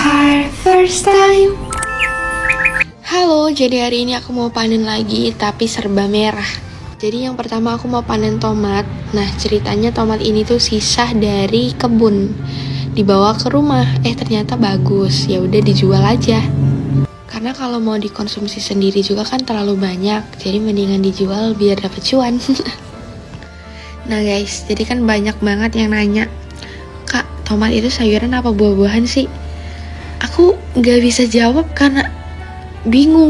Our first time. Halo, jadi hari ini aku mau panen lagi tapi serba merah. Jadi yang pertama aku mau panen tomat. Nah, ceritanya tomat ini tuh sisa dari kebun. Dibawa ke rumah, ternyata bagus. Ya udah dijual aja. Karena kalau mau dikonsumsi sendiri juga kan terlalu banyak. Jadi mendingan dijual biar dapet cuan. Nah guys, jadi kan banyak banget yang nanya, "Kak, tomat itu sayuran apa buah-buahan sih?" Aku gak bisa jawab karena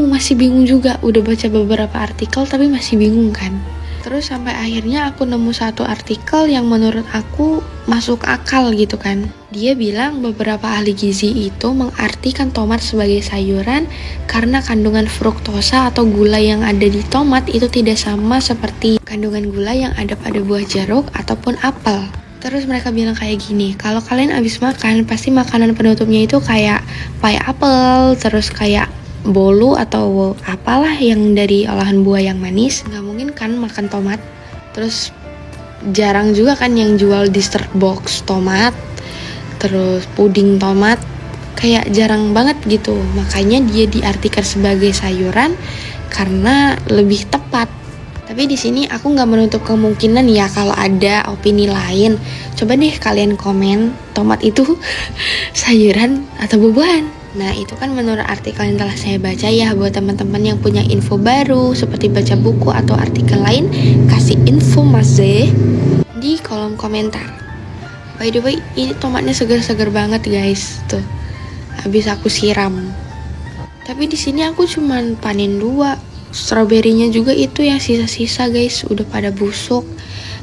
masih bingung juga. Udah baca beberapa artikel tapi masih bingung kan. Terus sampai akhirnya aku nemu satu artikel yang menurut aku masuk akal gitu kan. Dia bilang beberapa ahli gizi itu mengartikan tomat sebagai sayuran karena kandungan fruktosa atau gula yang ada di tomat itu tidak sama seperti kandungan gula yang ada pada buah jeruk ataupun apel. Terus mereka bilang kayak gini, kalau kalian abis makan, pasti makanan penutupnya itu kayak pie apel, terus kayak bolu atau apalah yang dari olahan buah yang manis. Nggak mungkin kan makan tomat. Terus jarang juga kan yang jual dessert box tomat, terus puding tomat, kayak jarang banget gitu. Makanya dia diartikan sebagai sayuran karena lebih tepat. Tapi di sini aku nggak menutup kemungkinan ya kalau ada opini lain. Coba deh kalian komen, tomat itu sayuran atau buah-buahan? Nah itu kan menurut artikel yang telah saya baca ya. Buat teman-teman yang punya info baru seperti baca buku atau artikel lain, kasih info masih di kolom komentar. By the way, ini tomatnya segar-segar banget guys. Tuh, habis aku siram. Tapi di sini aku cuman panen 2. Stroberinya juga itu yang sisa-sisa guys, udah pada busuk.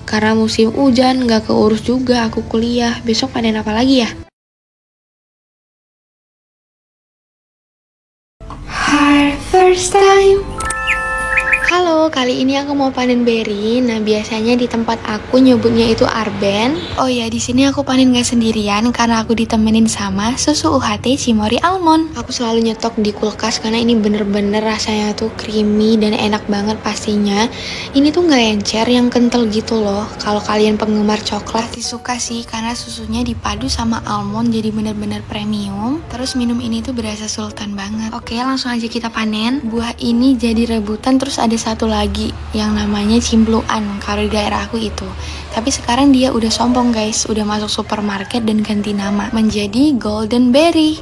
Karena musim hujan, gak keurus juga aku kuliah. Besok panen apa lagi ya? Our first time. Halo, kali ini aku mau panen beri. Nah, biasanya di tempat aku nyebutnya itu arben. Oh ya, di sini aku panen gak sendirian karena aku ditemenin sama susu UHT Cimory Almond. Aku selalu nyetok di kulkas karena ini bener-bener rasanya tuh creamy dan enak banget pastinya. Ini tuh gak encer, yang kental gitu loh. Kalau kalian penggemar coklat disuka sih karena susunya dipadu sama almond jadi bener-bener premium. Terus minum ini tuh berasa sultan banget. Oke, langsung aja kita panen. Buah ini jadi rebutan, terus ada satu lagi yang namanya cimbluan kalau di daerah aku itu. Tapi sekarang dia udah sombong guys, udah masuk supermarket dan ganti nama menjadi golden berry.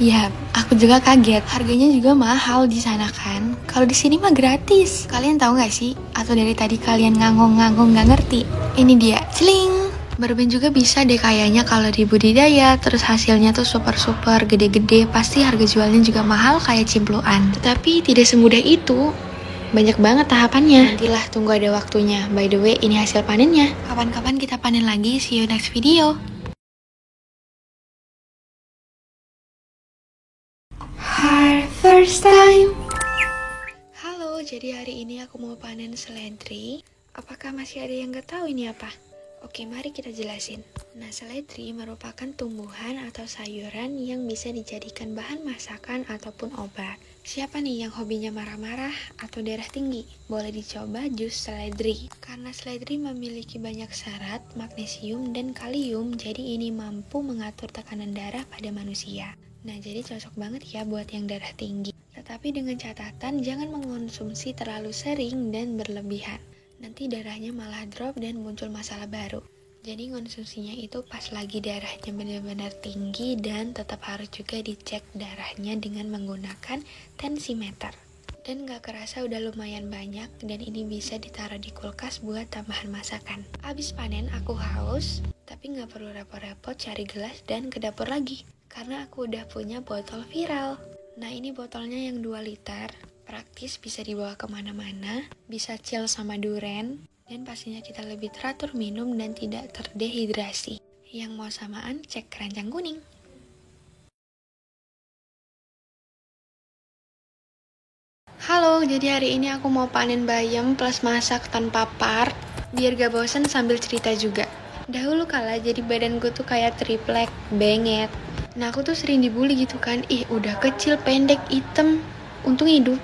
Ya, aku juga kaget. Harganya juga mahal di sana kan. Kalau di sini mah gratis. Kalian tahu nggak sih? Atau dari tadi kalian ngangong-ngangong nggak ngerti? Ini dia, celing. Berben juga bisa deh kayaknya kalau di budidaya, terus hasilnya tuh super gede-gede, pasti harga jualnya juga mahal kayak cimbluan. Tetapi tidak semudah itu. Banyak banget tahapannya. Nantilah tunggu ada waktunya. By the way, ini hasil panennya. Kapan-kapan kita panen lagi. See you next video. Our first time. Halo, jadi hari ini aku mau panen seledri. Apakah masih ada yang gak tahu ini apa? Oke, mari kita jelasin. Nah, seledri merupakan tumbuhan atau sayuran yang bisa dijadikan bahan masakan ataupun obat. Siapa nih yang hobinya marah-marah atau darah tinggi? Boleh dicoba jus seledri. Karena seledri memiliki banyak serat, magnesium, dan kalium, jadi ini mampu mengatur tekanan darah pada manusia. Nah, jadi cocok banget ya buat yang darah tinggi. Tetapi dengan catatan jangan mengonsumsi terlalu sering dan berlebihan. Nanti darahnya malah drop dan muncul masalah baru. Jadi konsumsinya itu pas lagi darahnya benar-benar tinggi dan tetap harus juga dicek darahnya dengan menggunakan tensimeter. Dan gak kerasa udah lumayan banyak dan ini bisa ditaruh di kulkas buat tambahan masakan. Abis panen aku haus, tapi gak perlu repot-repot cari gelas dan ke dapur lagi. Karena aku udah punya botol viral. Nah ini botolnya yang 2 liter. Praktis, bisa dibawa kemana-mana, bisa chill sama duren, dan pastinya kita lebih teratur minum dan tidak terdehidrasi. Yang mau samaan, cek keranjang kuning. Halo, jadi hari ini aku mau panen bayam plus masak tanpa part, biar gak bosen sambil cerita juga. Dahulu kala jadi badanku tuh kayak triplek, bengek. Nah aku tuh sering dibully gitu kan, udah kecil, pendek, hitam, untung hidup.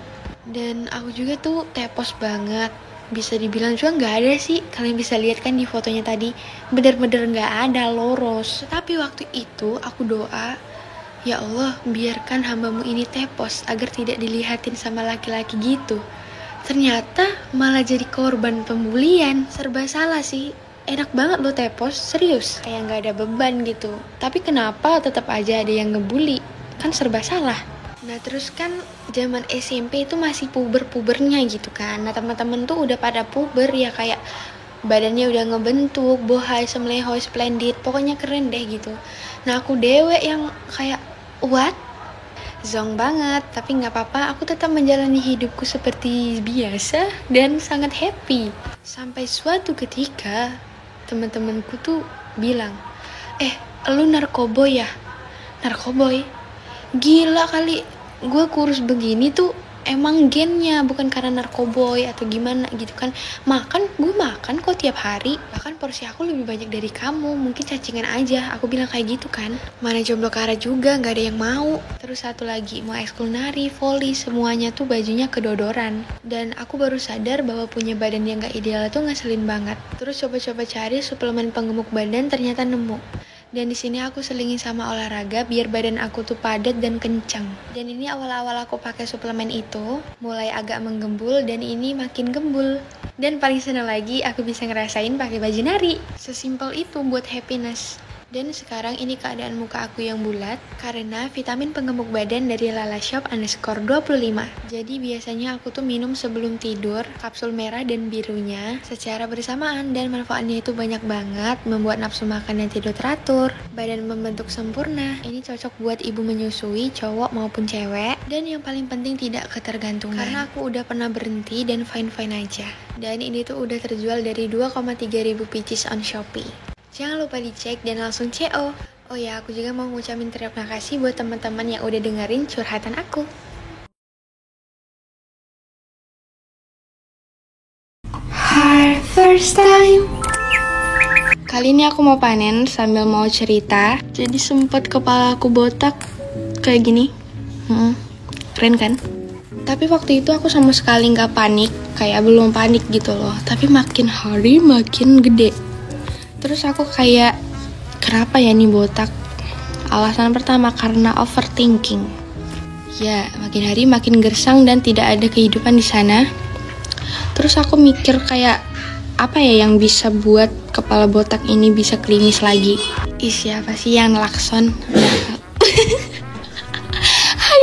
Dan aku juga tuh tepos banget. Bisa dibilang juga gak ada sih. Kalian bisa lihat kan di fotonya tadi, bener-bener gak ada, lurus. Tapi waktu itu aku doa, Ya Allah, biarkan hambamu ini tepos agar tidak dilihatin sama laki-laki gitu. Ternyata malah jadi korban pembulian. Serba salah sih. Enak banget lo tepos, serius. Kayak gak ada beban gitu. Tapi kenapa tetap aja ada yang ngebully? Kan serba salah. Nah terus kan zaman SMP itu masih puber-pubernya gitu kan. Nah teman-teman tuh udah pada puber ya, kayak badannya udah ngebentuk, bohai, semlehoi, splendid, pokoknya keren deh gitu. Nah aku dewek yang kayak what? Zong banget, tapi nggak apa-apa, aku tetap menjalani hidupku seperti biasa dan sangat happy. Sampai suatu ketika teman-temanku tuh bilang, lu narkoboy ya? Narkoboy? Gila kali, gue kurus begini tuh emang gennya, bukan karena narkoboy atau gimana gitu kan. Gue makan kok tiap hari, bahkan porsi aku lebih banyak dari kamu, mungkin cacingan aja, aku bilang kayak gitu kan. Mana jomblo kara juga, gak ada yang mau. Terus satu lagi, mau ekskul nari, volley, semuanya tuh bajunya kedodoran. Dan aku baru sadar bahwa punya badan yang gak ideal tuh ngeselin banget. Terus coba-coba cari suplemen penggemuk badan, ternyata nemu. Dan di sini aku selingin sama olahraga biar badan aku tuh padat dan kencang. Dan ini awal-awal aku pakai suplemen itu, mulai agak menggembul dan ini makin gembul. Dan paling senang lagi aku bisa ngerasain pakai baju nari. Sesimpel itu buat happiness. Dan sekarang ini keadaan muka aku yang bulat karena vitamin penggemuk badan dari lalashop_25. Jadi biasanya aku tuh minum sebelum tidur kapsul merah dan birunya secara bersamaan, dan manfaatnya itu banyak banget, membuat nafsu makan dan tidur teratur, badan membentuk sempurna. Ini cocok buat ibu menyusui, cowok maupun cewek, dan yang paling penting tidak ketergantungan. Karena aku udah pernah berhenti dan fine-fine aja. Dan ini tuh udah terjual dari 2,3 ribu pieces on Shopee. Jangan lupa dicek dan langsung CO. Oh ya, aku juga mau ngucapin terima kasih buat teman-teman yang udah dengerin curhatan aku. Our first time. Kali ini aku mau panen sambil mau cerita. Jadi sempet kepala aku botak kayak gini. Keren kan? Tapi waktu itu aku sama sekali gak panik. Kayak belum panik gitu loh. Tapi makin hari makin gede. Terus aku kayak, kenapa ya nih botak? Alasan pertama karena overthinking. Ya, makin hari makin gersang dan tidak ada kehidupan di sana. Terus aku mikir kayak, apa ya yang bisa buat kepala botak ini bisa klimis lagi? Siapa sih yang nelakson?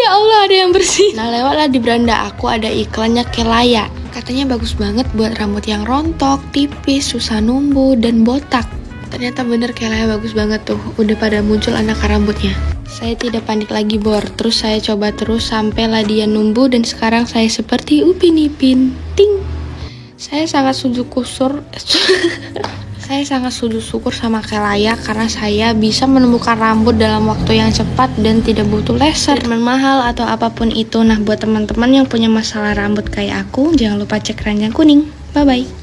Ya Allah, ada yang bersih. Nah, lewatlah di beranda aku ada iklannya Kelaya. Katanya bagus banget buat rambut yang rontok, tipis, susah numbuh, dan botak. Ternyata bener Kelaya bagus banget tuh, udah pada muncul aneka rambutnya. Saya tidak panik lagi bor, terus saya coba terus sampailah dia numbuh dan sekarang saya seperti Upin Ipin. Ting! Saya sangat sujud syukur sama Kelaya karena saya bisa menumbuhkan rambut dalam waktu yang cepat dan tidak butuh laser, treatment mahal atau apapun itu. Nah, buat teman-teman yang punya masalah rambut kayak aku, jangan lupa cek keranjang kuning. Bye-bye.